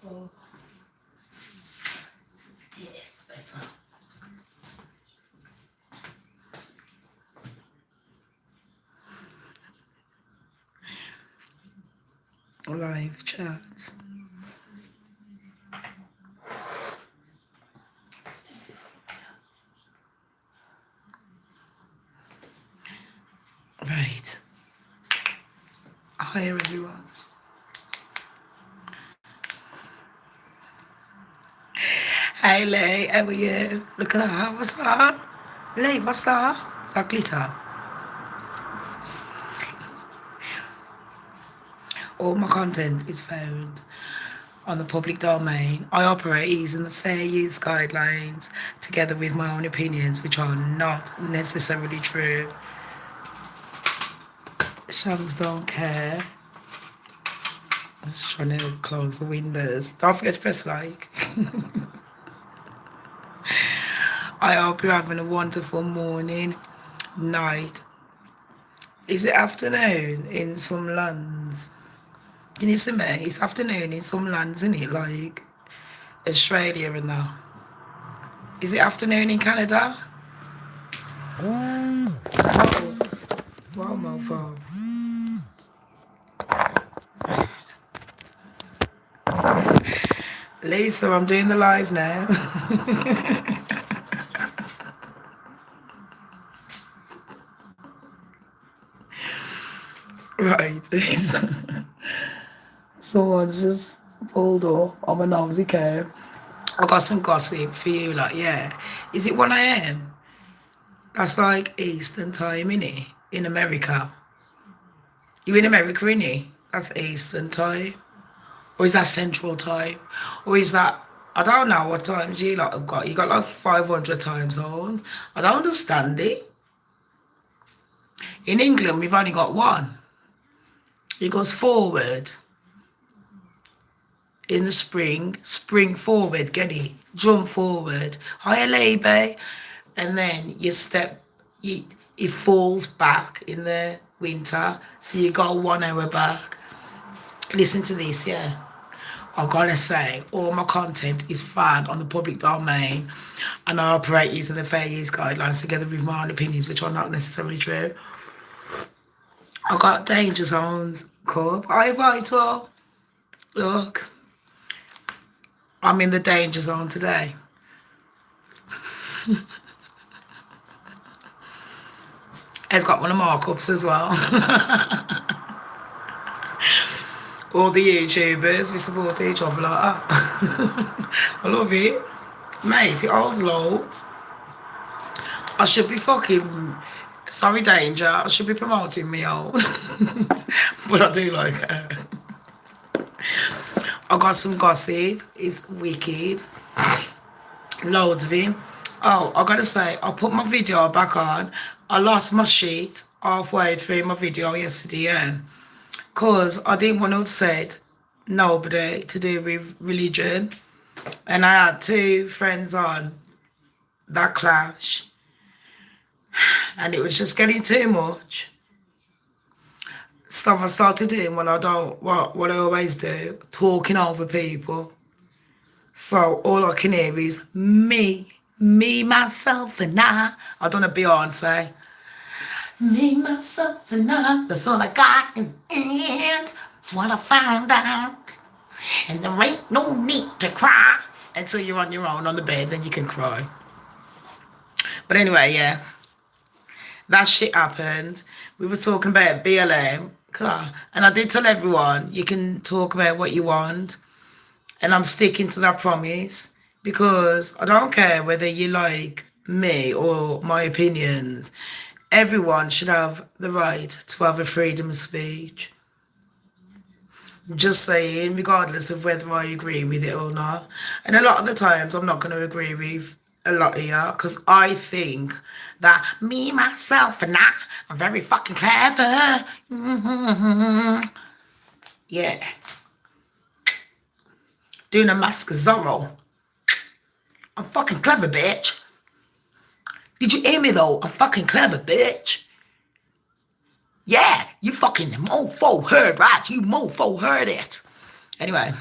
Oh, yeah, it's better. Live chat. Right. Hi everyone. Hey Lee, how are you? Look at that. What's that? Lee, what's that? Is that glitter? All my content is found on the public domain. I operate using the fair use guidelines together with my own opinions, which are not necessarily true. Shamz don't care. I'm just trying to close the windows. Don't forget to press like. I hope you're having a wonderful morning, night. Is it afternoon in some lands? Can you see me? It's afternoon in some lands, isn't it? Like Australia and that. Is it afternoon in Canada? Oh, wow, mofo. Lisa, I'm doing the live now. Right. Someone just pulled up on my nosy cow. I got some gossip for you, like, yeah. Is it 1 a.m.? That's like Eastern time, innit? In America. You in America, innit? That's Eastern time. Or is that Central time? Or is that, I don't know what times you lot have got. You got like 500 time zones. I don't understand it. In England, we've only got one. It goes forward in the spring forward, get it? Jump forward, higher labor, and then you step, it falls back in the winter, so you go 1 hour back. Listen to this, yeah. I gotta say, all my content is found on the public domain, and I operate using the fair use guidelines together with my own opinions, which are not necessarily true. I got danger zones, Cub. Hi, Vital. Look, I'm in the danger zone today. It's got one of my markups as well. All the YouTubers, we support each other like that. I love it. Mate, it holds loads. I should be fucking, sorry Danger, I should be promoting my own. But I do like her. I got some gossip, it's wicked. Loads of him. Oh, I gotta say, I put my video back on. I lost my shit halfway through my video yesterday, yeah. Because I didn't want to upset nobody to do with religion. And I had two friends on that clash. And it was just getting too much. So I started doing what I always do, talking over people. So all I can hear is me, myself, and I. I done a Beyonce. Me, myself, and I. That's all I got in the end. That's what I found out. And there ain't no need to cry until you're on your own on the bed, then you can cry. But anyway, yeah. That shit happened. We were talking about BLM. And I did tell everyone, you can talk about what you want. And I'm sticking to that promise because I don't care whether you like me or my opinions. Everyone should have the right to have a freedom of speech. Just saying, regardless of whether I agree with it or not. And a lot of the times I'm not going to agree with a lot of you because I think that me, myself, and I am very fucking clever. Yeah. Doing a mask of Zorro. I'm fucking clever, bitch. Did you hear me though? I'm fucking clever, bitch. Yeah, you fucking mofo heard, right? You mofo heard it. Anyway,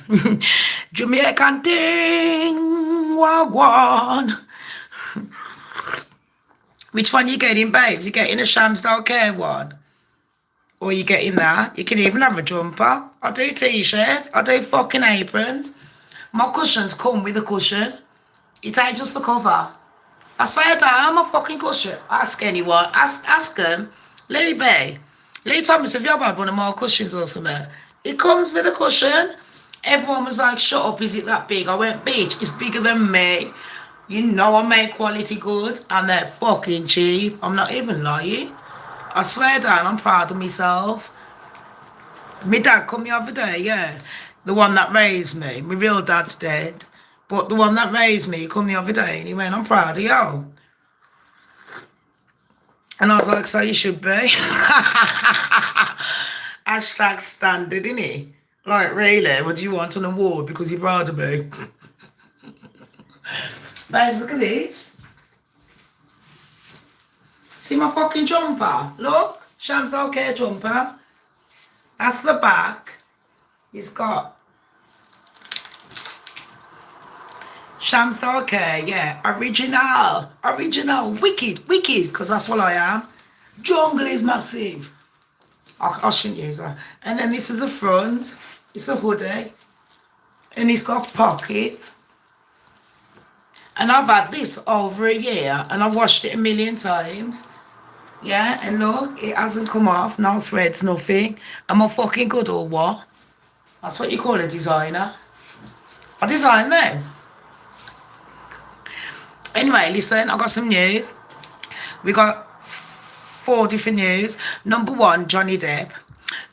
Jamaican thing, wagwan. Which one you getting, babes? You getting a Shamz don't care one? Or you getting that? You can even have a jumper. I do t-shirts. I do fucking aprons. My cushions come with a cushion. It ain't just the cover. I swear down, my fucking cushion. Ask anyone. Ask them. Lee B. Lee Thomas, have you ever had one of my cushions or something? It comes with a cushion. Everyone was like, shut up, is it that big? I went, bitch, it's bigger than me. You know I make quality goods and they're fucking cheap. I'm not even lying. I swear down, I'm proud of myself. My dad come the other day, yeah. The one that raised me. My real dad's dead. But the one that raised me come the other day and he went, I'm proud of you. And I was like, so you should be. Hashtag standard, innit? Like, really? What do you want, an award because you're proud of me? Babes, look at this. See my fucking jumper? Look, Shamz okay jumper. That's the back. It's got Shamz okay, yeah. Original, wicked, because that's what I am. Jungle is massive. I shouldn't use that. And then this is the front. It's a hoodie. And it's got pockets. And I've had this over a year and I've washed it a million times. Yeah, and look, it hasn't come off, no threads, nothing. Am I fucking good or what? That's what you call a designer. I design them. Anyway, listen, I got some news. We got 4 different news. Number 1, Johnny Depp.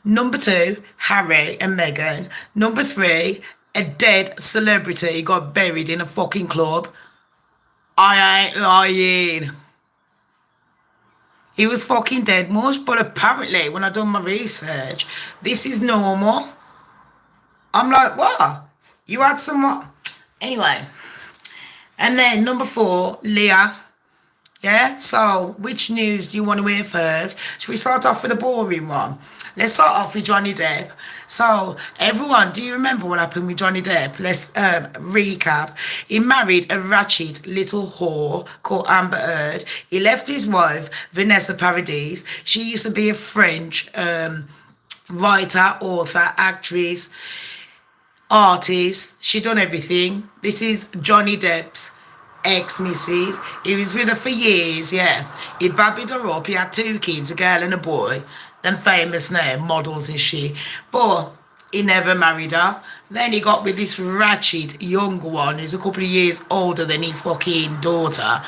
Number 2, Harry and Meghan. Number 3, a dead celebrity got buried in a fucking club. I ain't lying. He was fucking dead much, but apparently when I done my research, this is normal. I'm like, what? You had someone... Anyway. And then number 4, Leah. Yeah, so which news do you want to hear first? Should we start off with a boring one? Let's start off with Johnny Depp. So, everyone, do you remember what happened with Johnny Depp? Let's recap. He married a ratchet little whore called Amber Heard. He left his wife, Vanessa Paradis. She used to be a French writer, author, actress, artist. She done everything. This is Johnny Depp's ex-missus. He was with her for years, yeah. He babbied her up. He had 2 kids, a girl and a boy. Them famous now, models and shit. But he never married her. Then he got with this ratchet young one who's a couple of years older than his fucking daughter.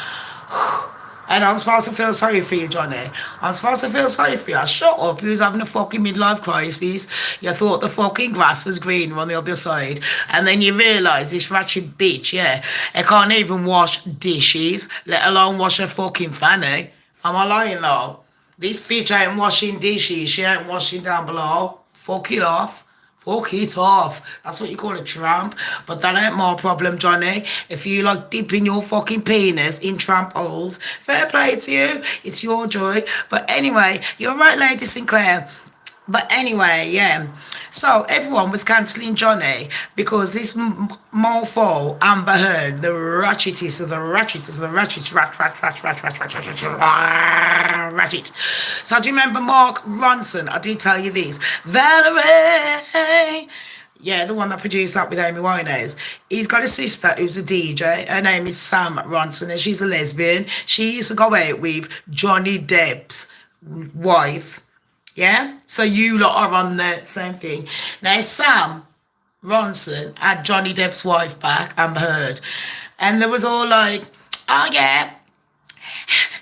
And I'm supposed to feel sorry for you, Johnny. I'm supposed to feel sorry for you. Shut up. You was having a fucking midlife crisis. You thought the fucking grass was greener on the other side. And then you realise this ratchet bitch, yeah, I can't even wash dishes, let alone wash her fucking fanny. Am I lying, though? This bitch ain't washing dishes. She ain't washing down below. Fuck it off. Fuck it off. That's what you call a tramp. But that ain't my problem, Johnny. If you like dipping your fucking penis in tramp holes, fair play to you. It's your joy. But anyway, you're right, Lady Sinclair. But anyway, yeah. So everyone was cancelling Johnny because this mofo, Amber Heard, the ratchetest of the ratchets, ratchet. So do you remember Mark Ronson? I did tell you this. Valerie. Yeah, the one that produced that with Amy Winehouse. He's got a sister who's a DJ. Her name is Sam Ronson and she's a lesbian. She used to go out with Johnny Depp's wife. Yeah? So you lot are on the same thing. Now, Sam Ronson had Johnny Depp's wife back, Amber Heard. And there was all like, oh yeah,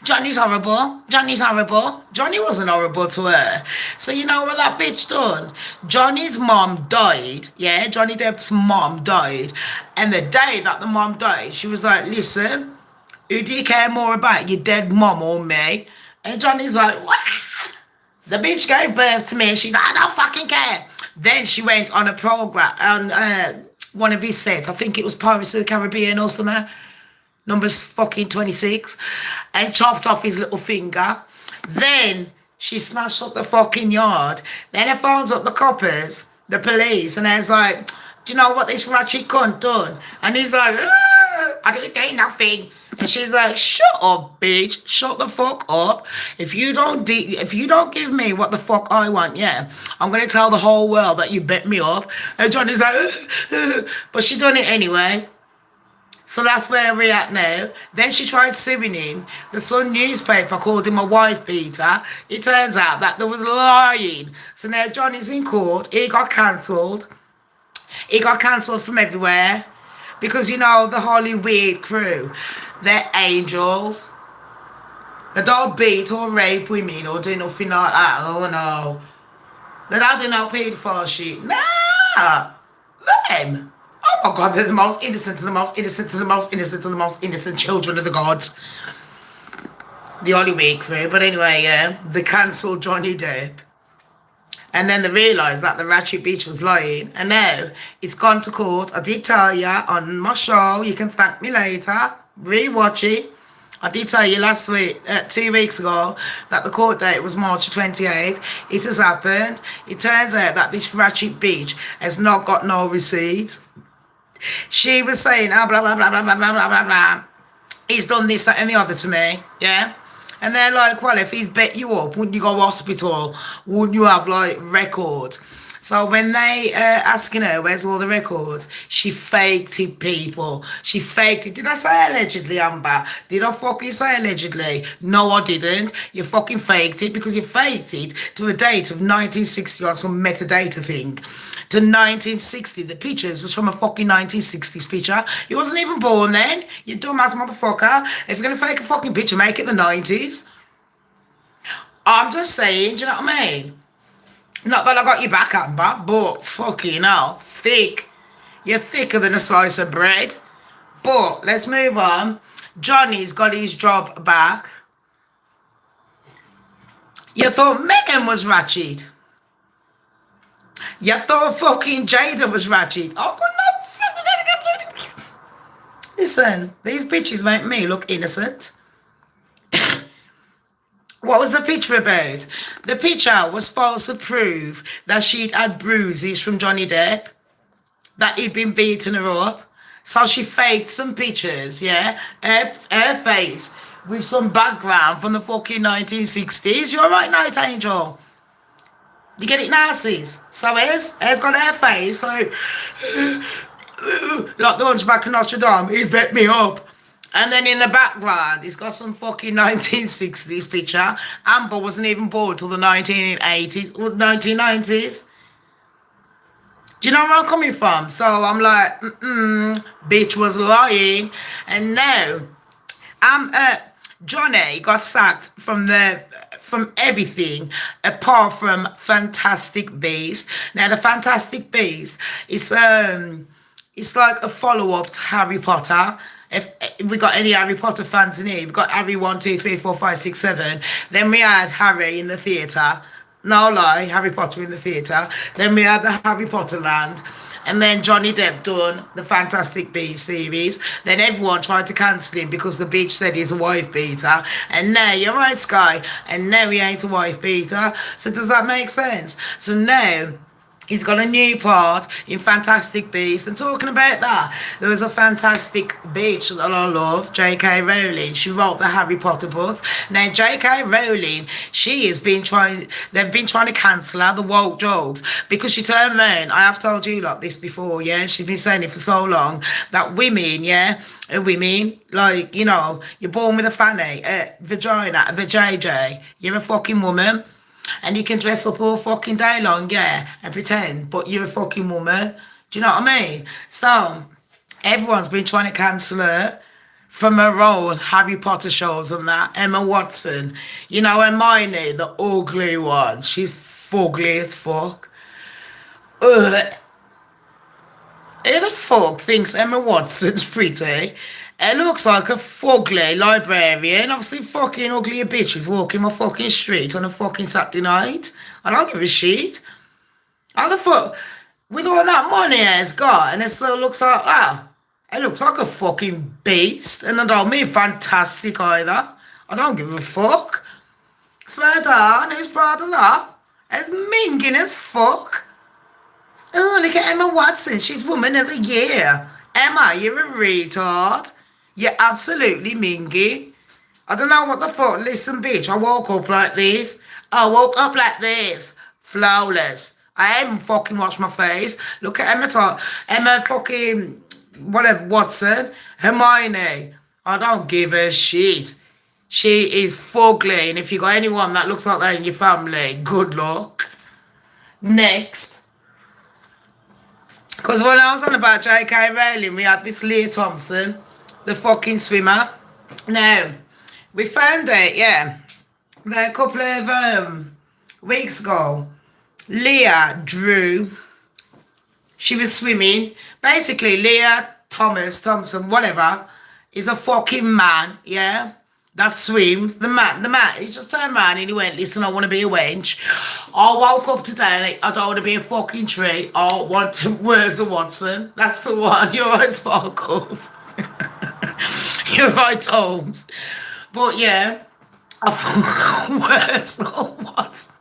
Johnny's horrible. Johnny's horrible. Johnny wasn't horrible to her. So you know what that bitch done? Johnny's mom died. Yeah, Johnny Depp's mom died. And the day that the mom died, she was like, listen, who do you care more about, your dead mom or me? And Johnny's like, what? The bitch gave birth to me and she's like, I don't fucking care. Then she went on a program, on one of his sets. I think it was Pirates of the Caribbean or something. Numbers fucking 26. And chopped off his little finger. Then she smashed up the fucking yard. Then he phones up the coppers, the police, and I was like, Do you know what this ratchet cunt done? And he's like, "Ah, I didn't do nothing." And she's like, "Shut up, bitch. Shut the fuck up. If you don't give me what the fuck I want, yeah, I'm gonna tell the whole world that you bet me up." And Johnny's like, but she done it anyway. So that's where we're at now. Then she tried suing him. The Sun newspaper called him a wife beater. It turns out that there was lying. So now Johnny's in court. He got cancelled. He got cancelled from everywhere. Because, you know, the Hollywood crew, they're angels. They don't beat or rape women or do nothing like that. Oh, no. They don't do no paedophile shit. Nah. Them. Oh my God, they're the most innocent and the most innocent and the most innocent and the most innocent children of the gods. The Hollywood crew. But anyway, yeah, they cancelled Johnny Depp. And then they realised that the ratchet bitch was lying. And now it's gone to court. I did tell you on my show, you can thank me later. Rewatch it. I did tell you last week, 2 weeks ago, that the court date was March 28th. It has happened. It turns out that this ratchet bitch has not got no receipts. She was saying, oh, blah, blah, blah, blah, blah, blah, blah, blah. He's done this, that, and the other to me, yeah? And they're like, well, if he's bet you up, wouldn't you go to hospital? Wouldn't you have, like, records? So when they asking her, where's all the records? She faked it, people. She faked it. Did I say allegedly, Amber? Did I fucking say allegedly? No, I didn't. You fucking faked it because you faked it to a date of 1960 on some metadata thing. To 1960. The pictures was from a fucking 1960s picture. You wasn't even born then. You dumbass motherfucker. If you're going to fake a fucking picture, make it the 90s. I'm just saying, do you know what I mean? Not that I got your back, Amber, but fucking hell, thick. You're thicker than a slice of bread. But let's move on. Johnny's got his job back. You thought Megan was ratchet. You thought fucking Jada was ratchet. Oh, good enough. Listen, these bitches make me look innocent. What was the picture about? The picture was supposed to prove that she'd had bruises from Johnny Depp, that he'd been beating her up. So she faked some pictures, yeah? Her face with some background from the fucking 1960s. You're right, Night Angel. You get it, Nazis? So here's got her face, so like the Hunchback of Notre Dame, he's bet me up. And then in the background, he's got some fucking 1960s picture. Amber wasn't even born till the 1980s or 1990s. Do you know where I'm coming from? So I'm like, bitch was lying. And now, Johnny got sacked from everything apart from Fantastic Beast. Now, the Fantastic Beast is it's like a follow-up to Harry Potter. If we got any Harry Potter fans in here, we got Harry 1, 2, 3, 4, 5, 6, 7. Then we had Harry in the theatre. No lie, Harry Potter in the theatre. Then we had the Harry Potter Land. And then Johnny Depp done the Fantastic Beasts series. Then everyone tried to cancel him because the bitch said he's a wife beater. And now, you're right, Sky. And now he ain't a wife beater. So does that make sense? So now he's got a new part in Fantastic Beasts. And talking about that, there was a fantastic bitch that I love, J.K. Rowling. She wrote the Harry Potter books. Now, J.K. Rowling, they've been trying to cancel her, the woke jokes, because she turned around. I have told you like this before, yeah? She's been saying it for so long, that women, yeah? Women, like, you know, you're born with a fanny, a vagina, a vajayjay. You're a fucking woman. And you can dress up all fucking day long, yeah, and pretend, but you're a fucking woman. Do you know what I mean? So, everyone's been trying to cancel her from her own Harry Potter shows and that. Emma Watson, you know, Hermione, the ugly one. She's fugly as fuck. Ugh. Who the fuck thinks Emma Watson's pretty? It looks like a fugly librarian. I've seen fucking ugly bitches walking my fucking street on a fucking Saturday night. I don't give a shit. How the fuck, with all that money it's got, and it still looks like, it looks like a fucking beast. And I don't mean fantastic either. I don't give a fuck. Swear down, who's proud of that? It's minging as fuck. Oh, look at Emma Watson. She's Woman of the Year. Emma, you're a retard. You're absolutely mingy. I don't know what the fuck. Listen, bitch, I woke up like this. I woke up like this. Flawless. I haven't fucking washed my face. Look at Emma fucking, whatever, Watson. Hermione. I don't give a shit. She is fugly. And if you got anyone that looks like that in your family, good luck. Next. Because when I was on about J.K. Rowling, we had this Leah Thompson, the fucking swimmer. Now, we found out, yeah, that a couple of weeks ago, Leah Drew, she was swimming. Basically, Leah Thompson, whatever, is a fucking man, yeah, that swims. The man, he just turned around and he went, listen, I want to be a wench. I woke up today, I don't want to be a fucking tree. I want to, where's the Watson? That's the one, you're right, Sparkles. You're right, Holmes. But yeah, I thought, where's the Watson?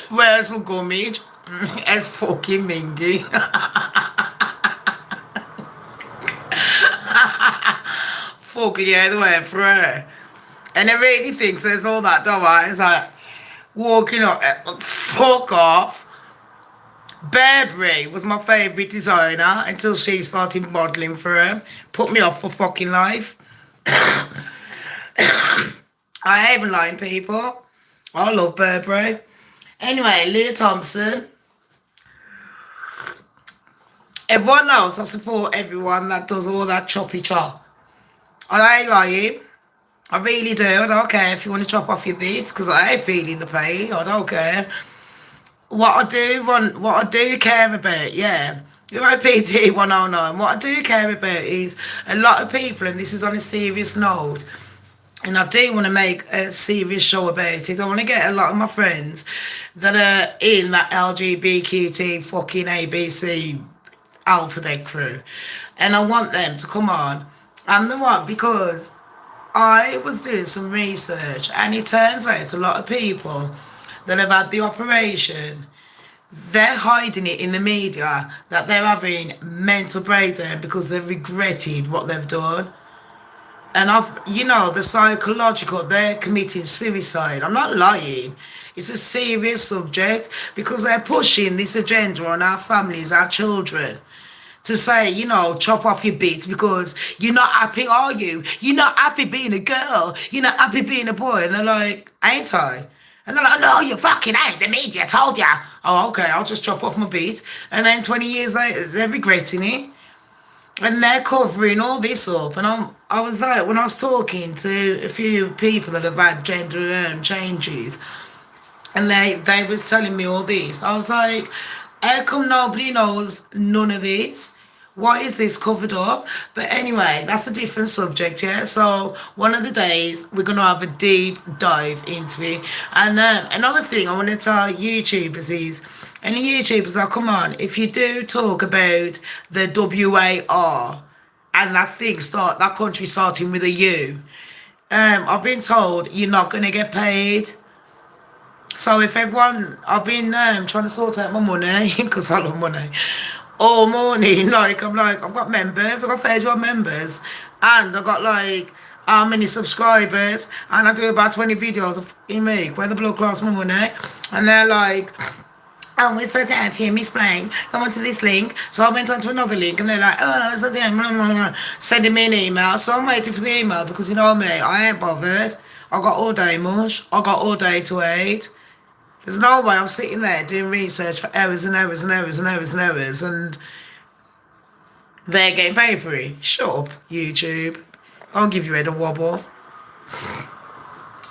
Where's the gummage? It's fucking mingy. Fuck yeah, the way for her. And I really think there's all that, don't I? It's like walking up, fuck off. Burberry was my favourite designer until she started modelling for him. Put me off for fucking life. I ain't even lying, people. I love Burberry. Anyway, Leah Thompson. Everyone knows I support everyone that does all that choppy chop. I ain't lying. I really do. I don't care if you want to chop off your bits because I ain't feeling the pain. I don't care. What I do care about, yeah. You're right, PT 109. What I do care about is a lot of people, and this is on a serious note, and I do want to make a serious show about it. I want to get a lot of my friends that are in that LGBTQ fucking ABC alphabet crew, and I want them to come on. And the what? Because I was doing some research, and it turns out a lot of people that have had the operation, they're hiding it in the media that they're having mental breakdown because they've regretted what they've done. And the psychological, they're committing suicide. I'm not lying. It's a serious subject because they're pushing this agenda on our families, our children, to say, chop off your bits because you're not happy, are you? You're not happy being a girl. You're not happy being a boy. And they're like, ain't I? And they're like, no, you fucking ain't. The media told ya. Oh, okay, I'll just chop off my bits. And then 20 years later, they're regretting it. And they're covering all this up. And I was like, when I was talking to a few people that have had gender changes, and they was telling me all this, I was like, how come nobody knows none of this? Why is this covered up? But anyway, that's a different subject, yeah? So one of the days, we're going to have a deep dive into it. And another thing I want to tell YouTubers is, any YouTubers that come on, if you do talk about the WAR, and that country starting with a U, I've been told you're not going to get paid. So if everyone, I've been trying to sort out my money, because I love money, all morning, I've got members, I've got 31 members, and I've got how many subscribers, and I do about 20 videos of me, where the bloke lost my money, and they're like, oh, we're so down for you, Miss Blank, come on to this link. So I went on to another link, and they're like, oh, it's so down, sending me an email. So I'm waiting for the email, because you know me, I ain't bothered. I got all day mush, I got all day to wait. There's no way I'm sitting there doing research for hours and hours and hours and hours and hours, and they're getting paid for it. Shut up, YouTube. I'll give you a wobble.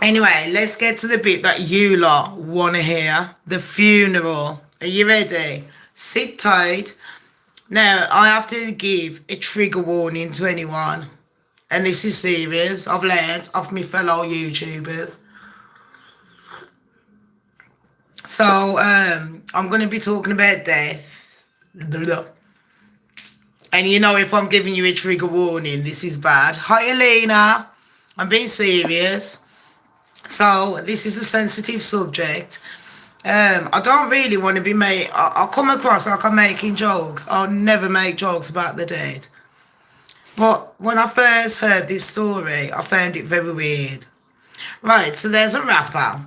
Anyway, let's get to the bit that you lot want to hear. The funeral. Are you ready? Sit tight. Now, I have to give a trigger warning to anyone. And this is serious. I've learned off my fellow YouTubers. So, I'm going to be talking about death. And if I'm giving you a trigger warning, this is bad. Hi, Alina. I'm being serious. So, this is a sensitive subject. I don't really want to be I come across like I'm making jokes. I'll never make jokes about the dead. But when I first heard this story, I found it very weird. Right, so there's a rapper.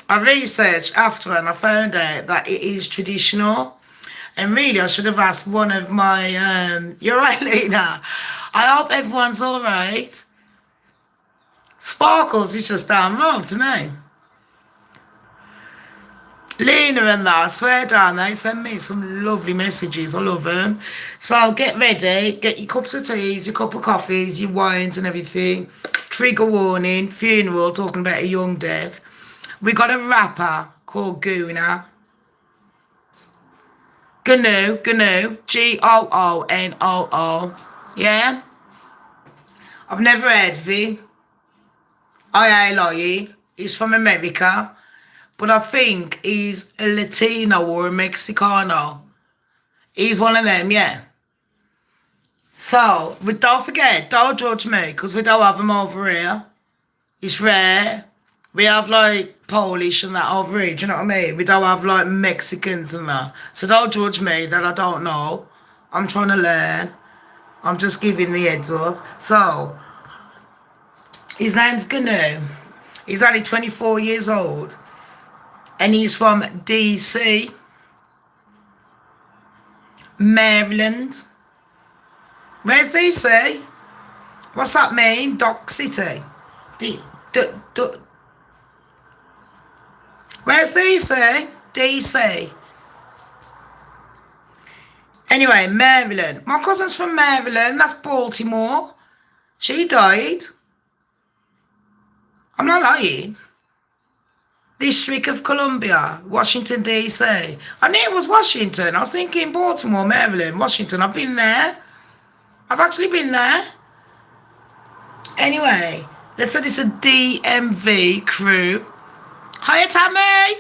I researched after and I found out that it is traditional. And really, I should have asked one of my, you're right, Lena. I hope everyone's all right. Sparkles is just down the road to me. Lena and that, I swear down, they send me some lovely messages. I love them. So get ready. Get your cups of teas, your cup of coffees, your wines and everything. Trigger warning, funeral, talking about a young death. We got a rapper called Guna. Gnu, Goonoo. Yeah? I've never heard of him. I ain't lying. He's from America. But I think he's a Latino or a Mexicano. He's one of them, yeah. So, but don't forget, don't judge me, because we don't have them over here. It's rare. We have, like, Polish and that over here, do you know what I mean? We don't have, like, Mexicans and that. So don't judge me that I don't know. I'm trying to learn. I'm just giving the heads up. So, his name's Gnu. He's only 24 years old. And he's from DC, Maryland. Where's DC? What's that mean? Dock City. Where's DC? DC. Anyway, Maryland. My cousin's from Maryland. That's Baltimore. She died. I'm not lying. District of Columbia, Washington, D.C. I knew it was Washington. I was thinking Baltimore, Maryland, Washington. I've been there. I've actually been there. Anyway, they said it's a DMV crew. Hiya, Tammy.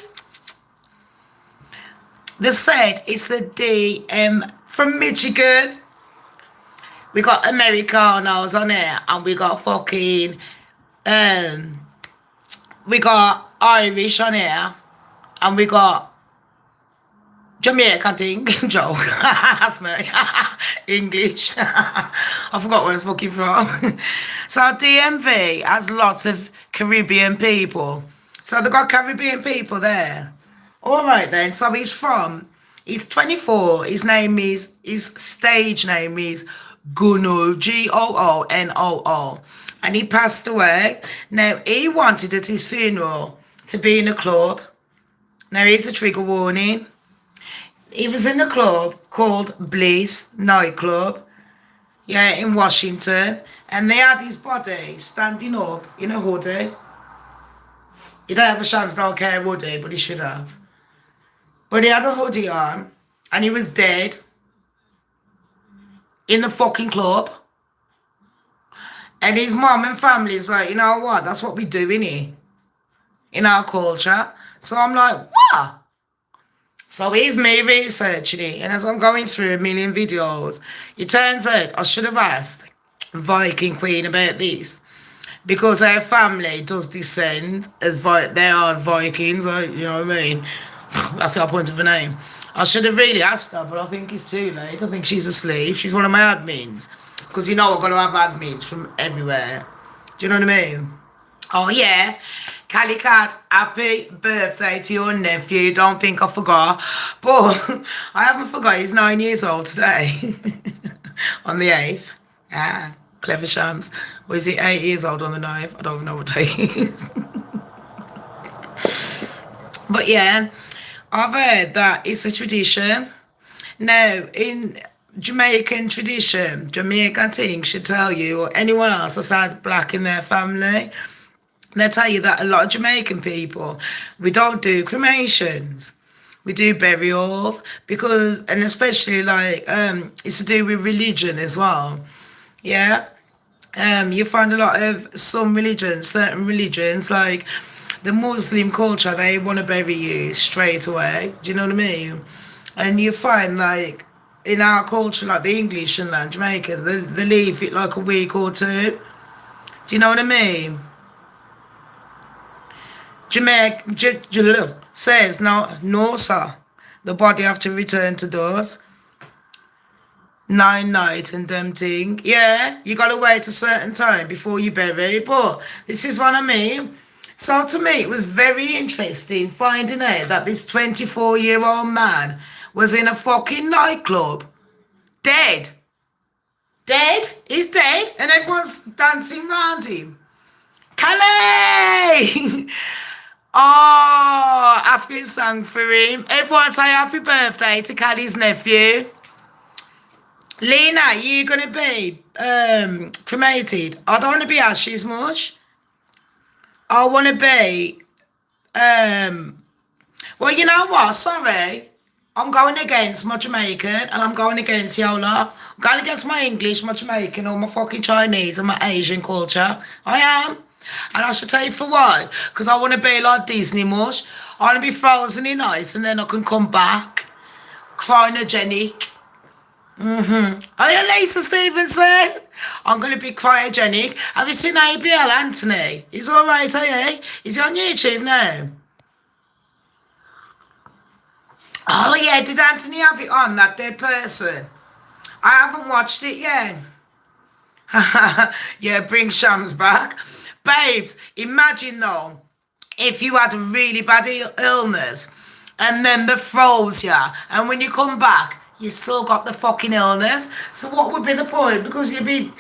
They said it's the DM from Michigan. We got Americanos on there, and we got fucking, we got Irish on here, and we got Jamaican thing. Joke. That's me. English. I forgot where I was fucking from. So DMV has lots of Caribbean people. So they got Caribbean people there. All right then. So he's 24. His stage name is Goonoo, Goonoo. And he passed away. Now, he wanted at his funeral to be in a club. Now, here's a trigger warning. He was in a club called Bliss Nightclub, yeah, in Washington. And they had his body standing up in a hoodie. He don't have a Shamz don't care hoodie, but he should have. But he had a hoodie on, and he was dead in the fucking club. And his mom and family is like, you know what? That's what we do in our culture. So I'm like, what? So here's me researching it. And as I'm going through a million videos, it turns out I should have asked Viking Queen about this. Because her family does descend as they are Vikings, like, you know what I mean? That's the whole point of the name. I should have really asked her, but I think it's too late. I think she's asleep. She's one of my admins. Because you know I've got to have admins from everywhere. Do you know what I mean? Oh, yeah. Cali Cat, happy birthday to your nephew. Don't think I forgot. But I haven't forgot. He's 9 years old today. On the 8th. Ah, clever Shamz. Or is he 8 years old on the 9th? I don't even know what day it is. But yeah, I've heard that it's a tradition. Now, in Jamaican tradition, Jamaican thing should tell you, or anyone else that's had black in their family, they tell you that a lot of Jamaican people, we don't do cremations. We do burials because, and especially like, it's to do with religion as well. Yeah. You find a lot of some religions, certain religions, like the Muslim culture, they want to bury you straight away. Do you know what I mean? And you find like, in our culture, like the English and that, Jamaican, they leave it like a week or two. Do you know what I mean? Says, no, sir. The body have to return to those 9 nights and them thing. Yeah, you gotta wait a certain time before you bury. But this is what I mean. So to me, it was very interesting finding out that this 24-year-old man was in a fucking nightclub, dead. Dead? He's dead, and everyone's dancing around him. Calais! Oh, I feel song for him. Everyone say happy birthday to Callie's nephew. Lena, you gonna be cremated? I don't want to be ashes much. I want to be, well, you know what? Sorry. I'm going against my Jamaican and I'm going against Yola. I'm going against my English, my Jamaican, or my fucking Chinese and my Asian culture. I am. And I should tell you for why. Because I want to be like Disney mush. I want to be frozen in ice and then I can come back cryogenic. Oh, yeah, Lisa Stevenson. I'm going to be cryogenic. Have you seen ABL Anthony? He's all right, eh? He's on YouTube now. Oh, yeah, did Anthony have it on, that dead person? I haven't watched it yet. Yeah, bring Shams back. Babes, imagine though, if you had a really bad illness and then they froze you, and when you come back, you still got the fucking illness. So what would be the point? Because you'd be...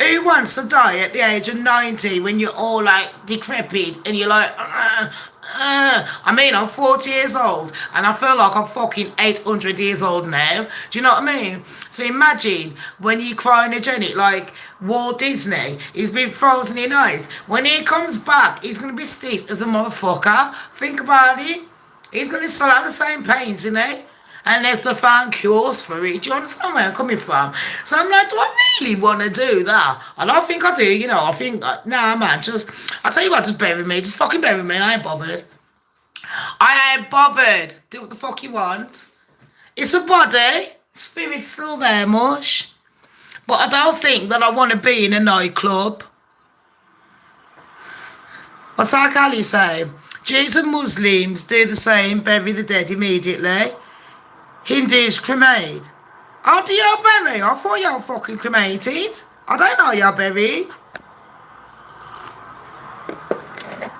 Who wants to die at the age of 90 when you're all like decrepit and you're like... I mean, I'm 40 years old and I feel like I'm fucking 800 years old now. Do you know what I mean? So imagine when you're cryogenic, like Walt Disney, he's been frozen in ice. When he comes back, he's going to be stiff as a motherfucker. Think about it. He's going to still have the same pains, isn't he? Unless they find cures for it. Do you understand where I'm coming from? So I'm like, do I really want to do that? I don't think I do, you know. I think, nah, man, I'll tell you what, just bury me. Just fucking bury me. I ain't bothered. I ain't bothered. Do what the fuck you want. It's a body. Spirit's still there, mush. But I don't think that I want to be in a nightclub. What's that Callie say? Jews and Muslims do the same, bury the dead immediately. Hindus cremate. How do y'all bury? I thought y'all fucking cremated. I don't know y'all buried.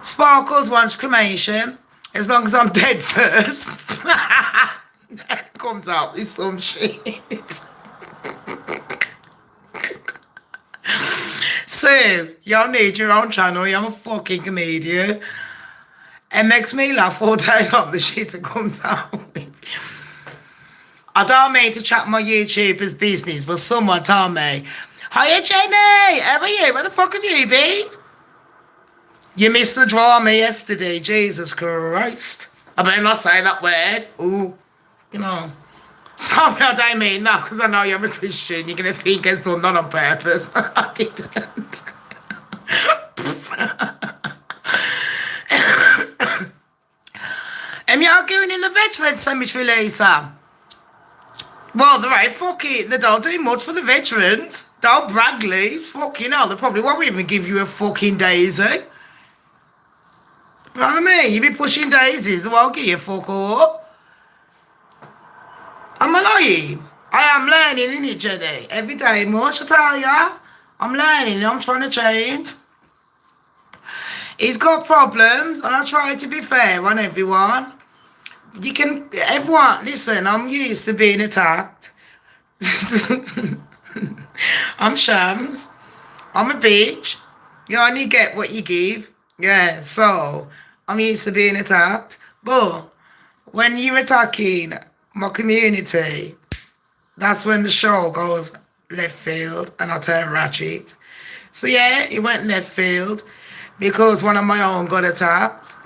Sparkles wants cremation. As long as I'm dead first. Comes out with some shit. So, y'all need your own channel. You're a fucking comedian. It makes me laugh all day long, the shit that comes out with. I don't mean to chat my YouTuber's business, but someone told me, hiya Jenny, how are you? Where the fuck have you been? You missed the drama yesterday, Jesus Christ. I better not say that word. Ooh, you know. Sorry, I don't mean that, because I know you're a Christian. You're going to think it's done not on purpose. I didn't. Am y'all going in the veteran cemetery, Lisa? Well, they ain't fucking, they don't do much for the veterans. Don't brag, Lise. Fucking hell, they probably won't even give you a fucking daisy. You know what I mean? You be pushing daisies, they won't give you fuck all. I'm lying. I am learning, innit, Jenny? Every day, much, I tell ya. I'm learning, I'm trying to change. He's got problems, and I try to be fair on everyone. You can, everyone, listen, I'm used to being attacked. I'm Shams. I'm a bitch. You only get what you give. Yeah, so I'm used to being attacked. But when you're attacking my community, that's when the show goes left field and I turn ratchet. So yeah, it went left field because one of my own got attacked.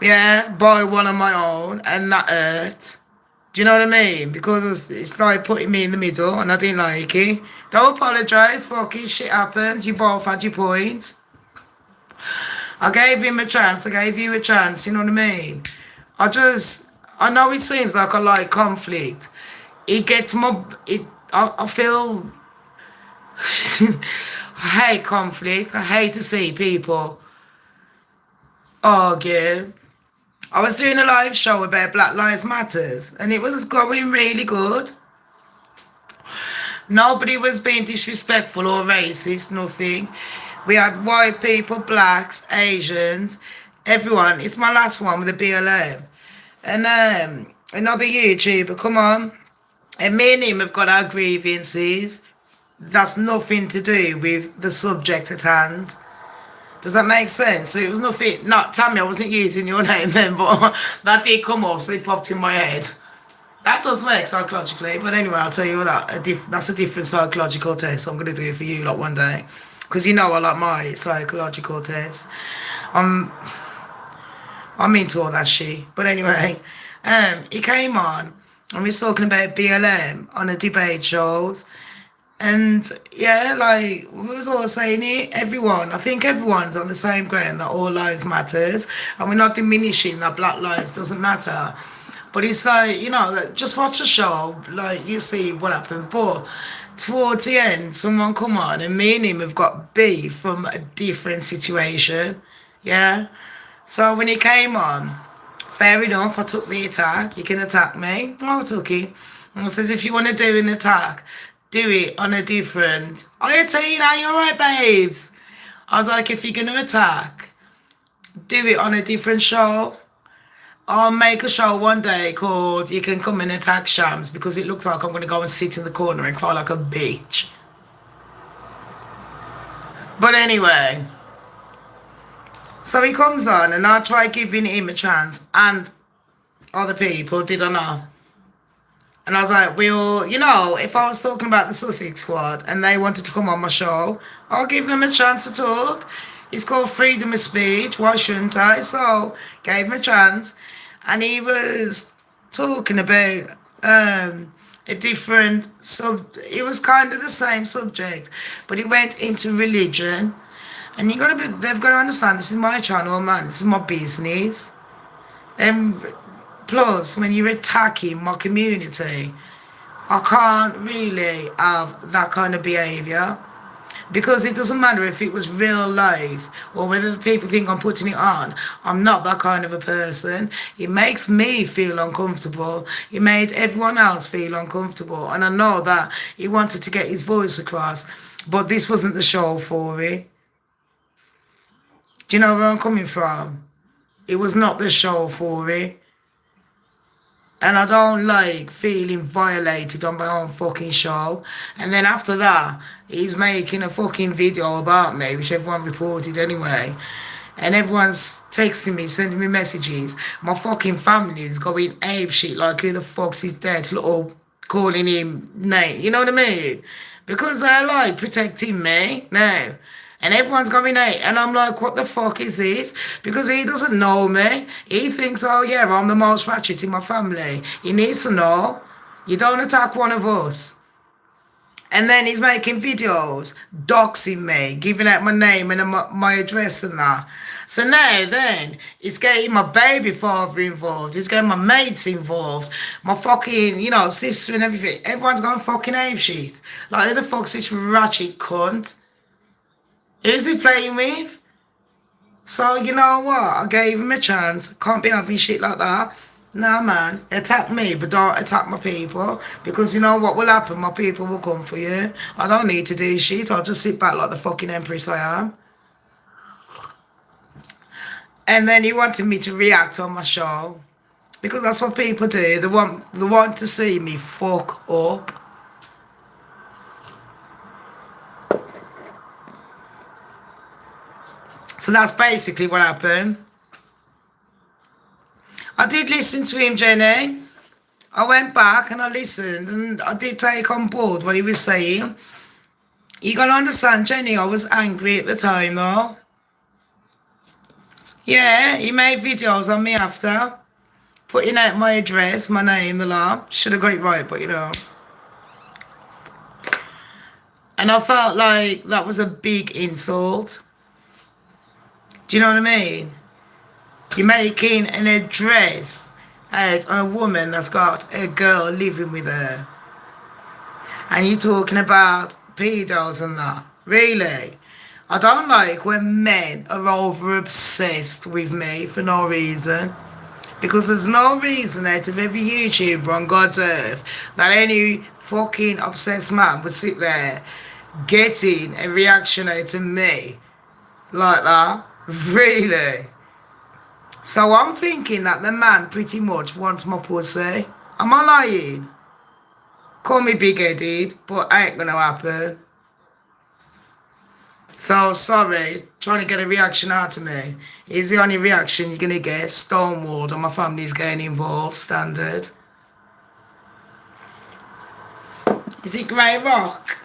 Yeah, by one of my own, and that hurt. Do you know what I mean? Because it's like putting me in the middle, and I didn't like it. Don't apologise, fucking shit happens. You both had your points. I gave him a chance, I gave you a chance, you know what I mean? I know it seems like I like conflict. It gets more, I feel, I hate conflict. I hate to see people argue. I was doing a live show about Black Lives Matters and it was going really good. Nobody was being disrespectful or racist, nothing. We had white people, blacks, Asians, everyone. It's my last one with the BLM. And another YouTuber, come on. And me and him have got our grievances. That's nothing to do with the subject at hand. Does that make sense? So it was nothing, not Tammy, I wasn't using your name then, but that did come up, so it popped in my head. That does work psychologically, but anyway, I'll tell you that that's a different psychological test. I'm gonna do it for you like one day, because you know I like my psychological test. I'm into all that shit. But anyway, he came on and we was talking about BLM on the debate shows, and yeah, like we was all saying it. Everyone, I think everyone's on the same ground that all lives matters, and we're not diminishing that black lives doesn't matter. But it's like, you know, like, just watch the show, like, you see what happened. But towards the end, someone come on and me and him have got beef from a different situation, yeah? So when he came on, fair enough, I took the attack. You can attack me. I took it. And I said, if you want to do an attack, do it on a different... Oh, yeah, Tina, you all right, babes? I was like, if you're going to attack, do it on a different show. I'll make a show one day called You Can Come and Attack Shamz, because it looks like I'm going to go and sit in the corner and cry like a bitch. But anyway, so he comes on and I try giving him a chance, and other people did or not. And I was like, well, you know, if I was talking about the Sussex squad and they wanted to come on my show, I'll give them a chance to talk. It's called freedom of speech. Why shouldn't I? So gave him a chance. And he was talking about a different it was kind of the same subject, but he went into religion. And they've got to understand, this is my channel, man. This is my business. And plus, when you're attacking my community, I can't really have that kind of behaviour. Because it doesn't matter if it was real life or whether the people think I'm putting it on. I'm not that kind of a person. It makes me feel uncomfortable. It made everyone else feel uncomfortable. And I know that he wanted to get his voice across, but this wasn't the show for it. Do you know where I'm coming from? It was not the show for it. And I don't like feeling violated on my own fucking show. And then after that, he's making a fucking video about me, which everyone reported anyway. And everyone's texting me, sending me messages. My fucking family's going ape shit, like who the fuck's his dad, little calling him name. You know what I mean? Because they're like protecting me now. And everyone's going out, and I'm like, what the fuck is this? Because he doesn't know me. He thinks, oh yeah, I'm the most ratchet in my family. He needs to know, you don't attack one of us. And then he's making videos, doxing me, giving out my name and my address and that. So now then, he's getting my baby father involved. He's getting my mates involved. My fucking, you know, sister and everything. Everyone's going fucking ape shit. Like, who the fuck's this ratchet cunt? Who's he playing with? So, you know what? I gave him a chance. Can't be having shit like that. Nah, man. Attack me, but don't attack my people. Because you know what will happen? My people will come for you. I don't need to do shit. I'll just sit back like the fucking empress I am. And then he wanted me to react on my show. Because that's what people do. They want to see me fuck up. So that's basically what happened. I did listen to him, Jenny. I went back and I listened and I did take on board what he was saying. You got to understand, Jenny, I was angry at the time though. Yeah, he made videos on me after, putting out my address, my name, the law. Should have got it right, but you know. And I felt like that was a big insult. Do you know what I mean? You're making an address out on a woman that's got a girl living with her. And you're talking about pedos and that. Really? I don't like when men are over obsessed with me for no reason. Because there's no reason out of every YouTuber on God's earth that any fucking obsessed man would sit there getting a reaction out of me like that. Really? So I'm thinking that the man pretty much wants my pussy. Am I lying? Call me big-headed, but ain't gonna happen. So, sorry, trying to get a reaction out of me. Is the only reaction you're going to get. Stonewalled and my family's getting involved, standard. Is it Grey Rock?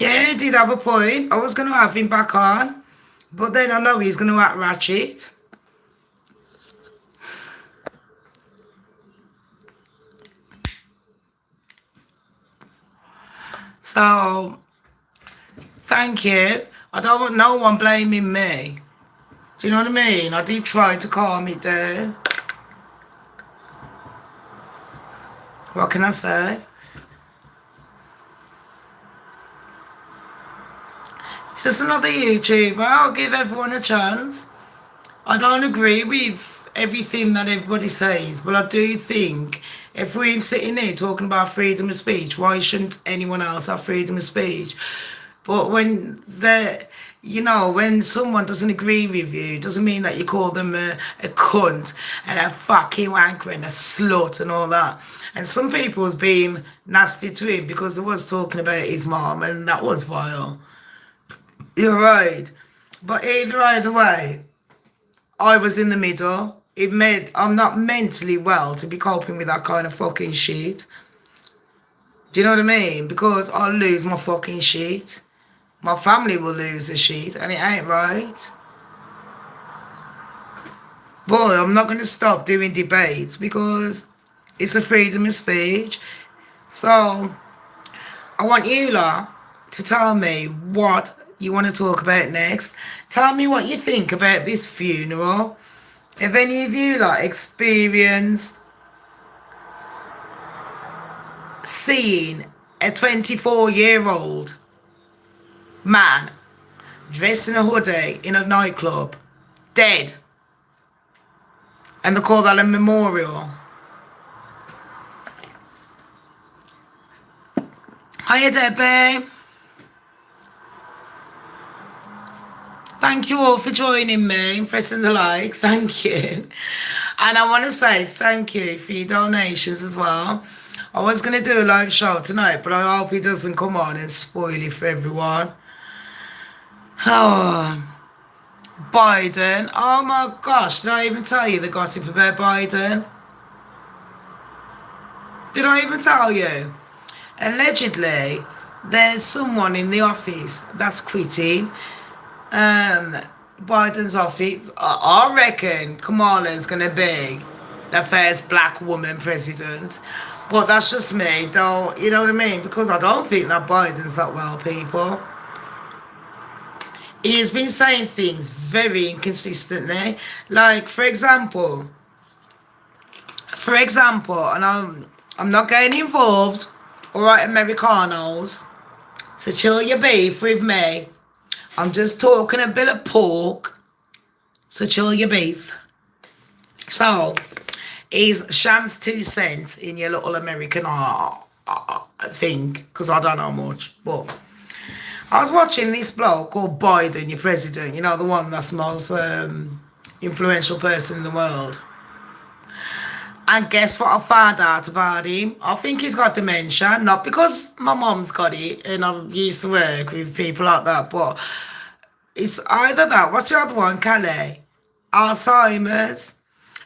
Yeah, he did have a point. I was going to have him back on. But then I know he's going to act ratchet. So, thank you. I don't want no one blaming me. Do you know what I mean? I did try to calm it down. What can I say? It's just another YouTuber. I'll give everyone a chance. I don't agree with everything that everybody says, but I do think if we're sitting here talking about freedom of speech, why shouldn't anyone else have freedom of speech? But when when someone doesn't agree with you, doesn't mean that you call them a cunt and a fucking wanker and a slut and all that. And some people's been nasty to him because they was talking about his mom, and that was vile. You're right. But either way, I was in the middle. I'm not mentally well to be coping with that kind of fucking shit. Do you know what I mean? Because I'll lose my fucking shit. My family will lose the shit, and it ain't right. Boy, I'm not going to stop doing debates because it's a freedom of speech. So, I want you lot to tell me what you want to talk about next. Tell me what you think about this funeral. If any of you lot experienced seeing a 24-year-old man dressed in a hoodie in a nightclub, dead, and they call that a memorial. Hiya, Debbie. Thank you all for joining me and pressing the like. Thank you. And I want to say thank you for your donations as well. I was going to do a live show tonight, but I hope he doesn't come on and spoil it for everyone. Oh, Biden. Oh my gosh, did I even tell you the gossip about Biden? Did I even tell you? Allegedly, there's someone in the office that's quitting. Biden's office. I reckon Kamala's gonna be the first black woman president. But that's just me, though, you know what I mean? Because I don't think that Biden's that well, people. He has been saying things very inconsistently. Like, for example, and I'm not getting involved, alright, Americanos, so chill your beef with me. I'm just talking a bit of pork, so chill your beef. So, is Shamz 2 cents in your little American thing, because I don't know much, but I was watching this bloke called Biden, your president, you know, the one that's the most influential person in the world. And guess what I found out about him? I think he's got dementia, not because my mom's got it and I've used to work with people like that, but it's either that, what's the other one, Calais? Alzheimer's.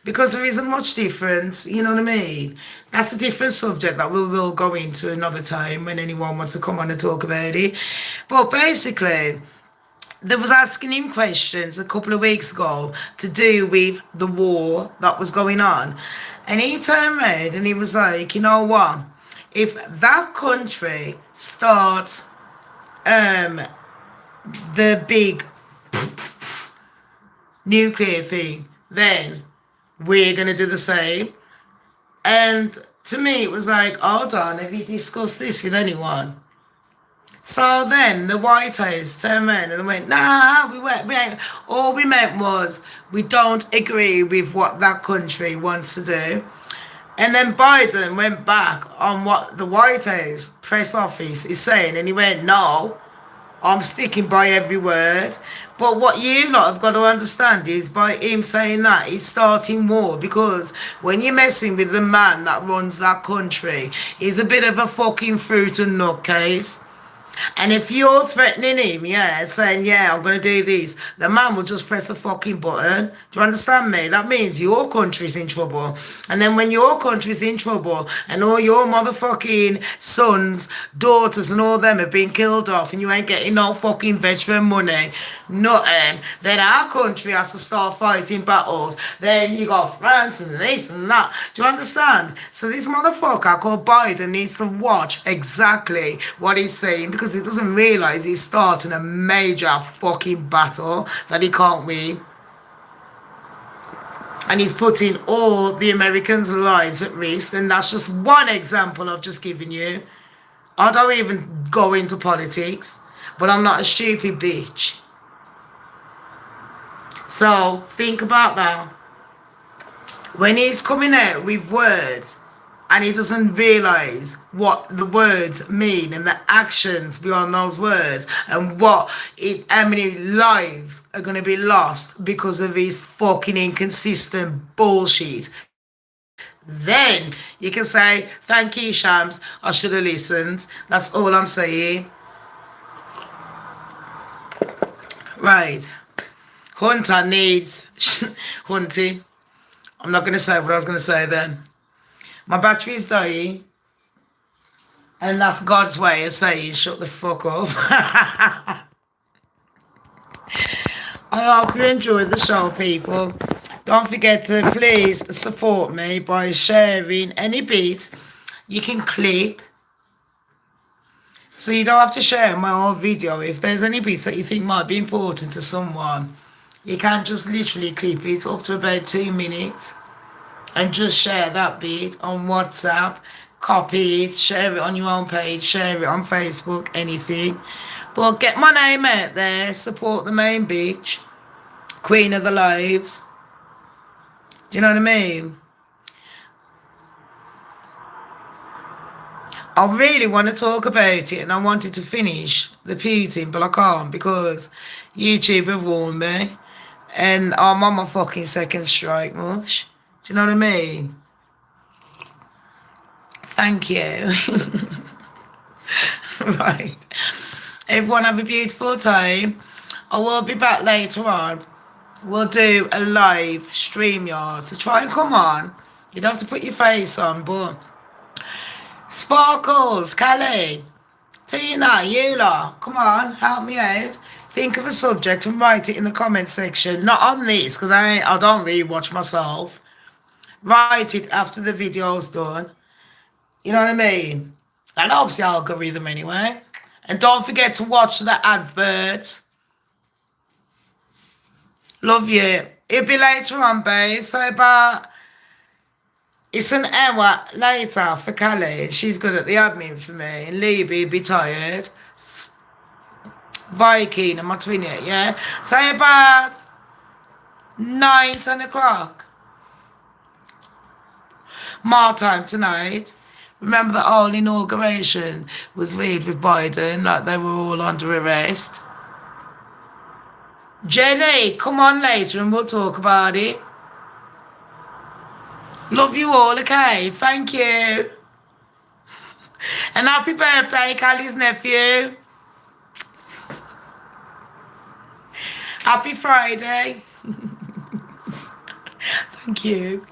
Because there isn't much difference, you know what I mean? That's a different subject that we will go into another time when anyone wants to come on and talk about it. But basically, they was asking him questions a couple of weeks ago to do with the war that was going on. And he turned around and he was like, you know what? If that country starts the big nuclear thing, then we're going to do the same. And to me, it was like, hold on, have you discussed this with anyone? So then the White House turned around and they went, nah, we ain't. All we meant was we don't agree with what that country wants to do. And then Biden went back on what the White House press office is saying, and he went, no, I'm sticking by every word. But what you lot have got to understand is by him saying that, he's starting war, because when you're messing with the man that runs that country, he's a bit of a fucking fruit and nutcase. And if you're threatening him, yeah, saying, yeah, I'm going to do this, the man will just press a fucking button. Do you understand me? That means your country's in trouble. And then when your country's in trouble and all your motherfucking sons, daughters and all them have been killed off and you ain't getting no fucking veteran money, nothing, then our country has to start fighting battles. Then you got France and this and that. Do you understand? So this motherfucker called Biden needs to watch exactly what he's saying, because he doesn't realise he's starting a major fucking battle that he can't win. And he's putting all the Americans' lives at risk. And that's just one example I've just given you. I don't even go into politics, but I'm not a stupid bitch. So think about that. When he's coming out with words and he doesn't realise what the words mean and the actions beyond those words and how many lives are going to be lost because of his fucking inconsistent bullshit, then you can say, thank you, Shams, I should have listened. That's all I'm saying. Right. Hunter needs hunting. I'm not going to say what I was going to say then. My battery is dying. And that's God's way of saying, shut the fuck up. I hope you enjoyed the show, people. Don't forget to please support me by sharing any bit you can clip. So you don't have to share my whole video. If there's any bits that you think might be important to someone, you can just literally clip it up to about 2 minutes and just share that bit on WhatsApp, copy it, share it on your own page, share it on Facebook, anything. But get my name out there, support the main bitch, Queen of the Lives. Do you know what I mean? I really want to talk about it and I wanted to finish the Putin, but I can't because YouTube have warned me and I'm on my fucking second strike, mush. Do you know what I mean? Thank you. Right. Everyone have a beautiful time. I will be back later on. We'll do a live StreamYard. So try and come on. You don't have to put your face on, but Sparkles, Callie, Tina, Eula, come on, help me out. Think of a subject and write it in the comment section. Not on this, because I don't really watch myself. Write it after the video's done. You know what I mean? That helps the algorithm anyway. And don't forget to watch the adverts. Love you. It'll be later on, babe. So about... It's an hour later for Callie. She's good at the admin for me. And Libby be tired. Viking and my twin yet, yeah? Say about 9, 10 o'clock. My time tonight. Remember the whole inauguration was weird with Biden, like they were all under arrest. Jenny, come on later and we'll talk about it. Love you all, okay? Thank you. And happy birthday, Callie's nephew. Happy Friday. Thank you.